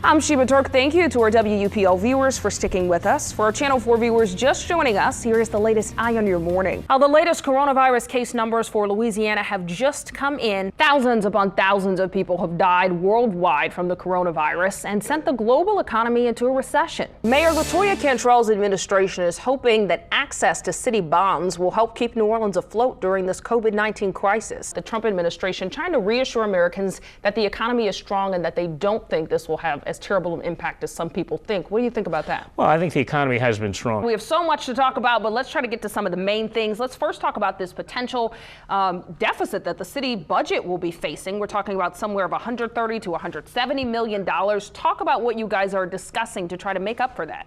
I'm Sheba Turk. Thank you to our WUPL viewers for sticking with us. For our Channel 4 viewers just joining us, here is the latest Eye on Your Morning. The latest coronavirus case numbers for Louisiana have just come in. Thousands upon thousands of people have died worldwide from the coronavirus and sent the global economy into a recession. Mayor LaToya Cantrell's administration is hoping that access to city bonds will help keep New Orleans afloat during this COVID-19 crisis. The Trump administration trying to reassure Americans that the economy is strong and that they don't think this will have as terrible an impact as some people think. What do you think about that? Well, I think the economy has been strong. We have so much to talk about, but let's try to get to some of the main things. Let's first talk about this potential deficit that the city budget will be facing. We're talking about somewhere of $130 to $170 million. Talk about what you guys are discussing to try to make up for that.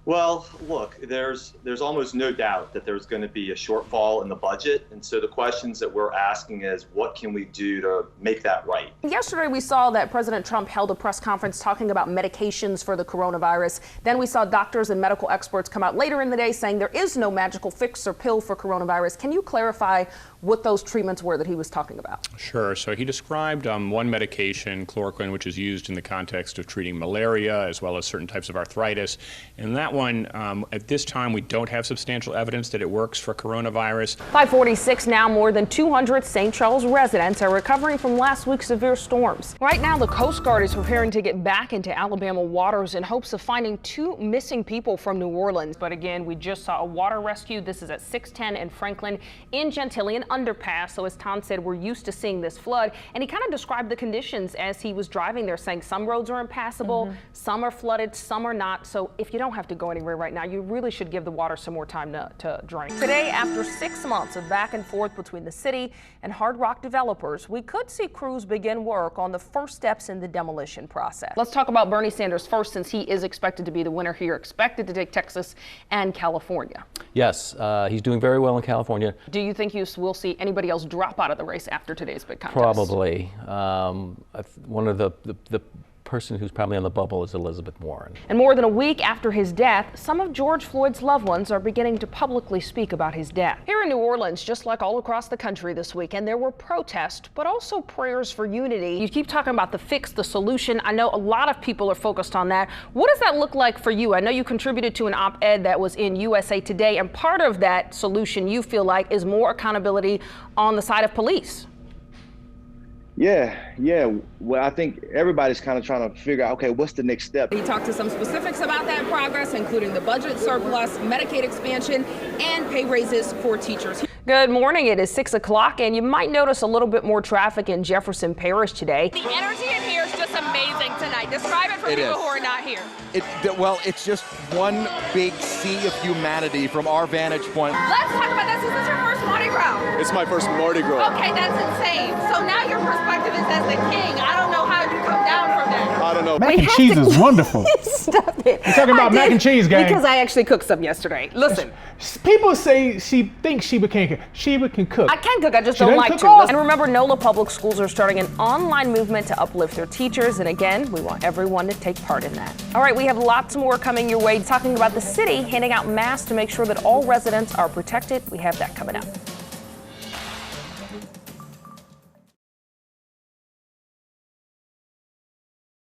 Well, look, there's almost no doubt that there's going to be a shortfall in the budget. And so the questions that we're asking is, what can we do to make that right? Yesterday, we saw that President Trump held a press conference talking about medications for the coronavirus. Then we saw doctors and medical experts come out later in the day saying there is no magical fix or pill for coronavirus. Can you clarify what those treatments were that he was talking about? Sure. So he described one medication, chloroquine, which is used in the context of treating malaria as well as certain types of arthritis. And that one, at this time, we don't have substantial evidence that it works for coronavirus. 546 now, more than 200 St. Charles residents are recovering from last week's severe storms. Right now, the Coast Guard is preparing to get back into Alabama waters in hopes of finding 2 missing people from New Orleans. But again, we just saw a water rescue. This is at 610 and Franklin in Gentilly, an underpass. So as Tom said, we're used to seeing this flood. And he kind of described the conditions as he was driving there, saying some roads are impassable, some are flooded, some are not. So if you don't have to go anywhere right now, you really should give the water some more time to drain. Today, after 6 months of back and forth between the city and Hard Rock developers, we could see crews begin work on the first steps in the demolition process. Let's talk about Bernie Sanders first, since he is expected to be the winner here, expected to take Texas and California. Yes, he's doing very well in California. Do you think you will see anybody else drop out of the race after today's big contest? Probably. One of the person who's probably on the bubble is Elizabeth Warren. And more than a week after his death, some of George Floyd's loved ones are beginning to publicly speak about his death. Here in New Orleans, just like all across the country this weekend, there were protests, but also prayers for unity. You keep talking about the fix, the solution. I know a lot of people are focused on that. What does that look like for you? I know you contributed to an op-ed that was in USA Today, and part of that solution you feel like is more accountability on the side of police. Yeah. Well, I think everybody's kind of trying to figure out, okay, what's the next step? He talked to some specifics about that progress, including the budget surplus, Medicaid expansion, and pay raises for teachers. Good morning. It is 6 o'clock, and you might notice a little bit more traffic in Jefferson Parish today. The energy in here is just amazing tonight. Describe it for people who are not here. Well, it's just one big sea of humanity from our vantage point. Let's talk about this. Is this your first Mardi Gras? It's my first Mardi Gras. Okay, that's insane. So now your perspective is as the king. I don't know how you come down from that. I don't know. Mac and cheese is wonderful. Stop it. We're talking about mac and cheese, gang. Because I actually cooked some yesterday. Listen. People say she thinks Sheba can't cook. Sheba can cook. I can cook, I just don't like to. And remember, NOLA Public Schools are starting an online movement to uplift their teachers. And again, we want everyone to take part in that. All right, we have lots more coming your way, talking about the city handing out masks to make sure that all residents are protected. We have that coming up.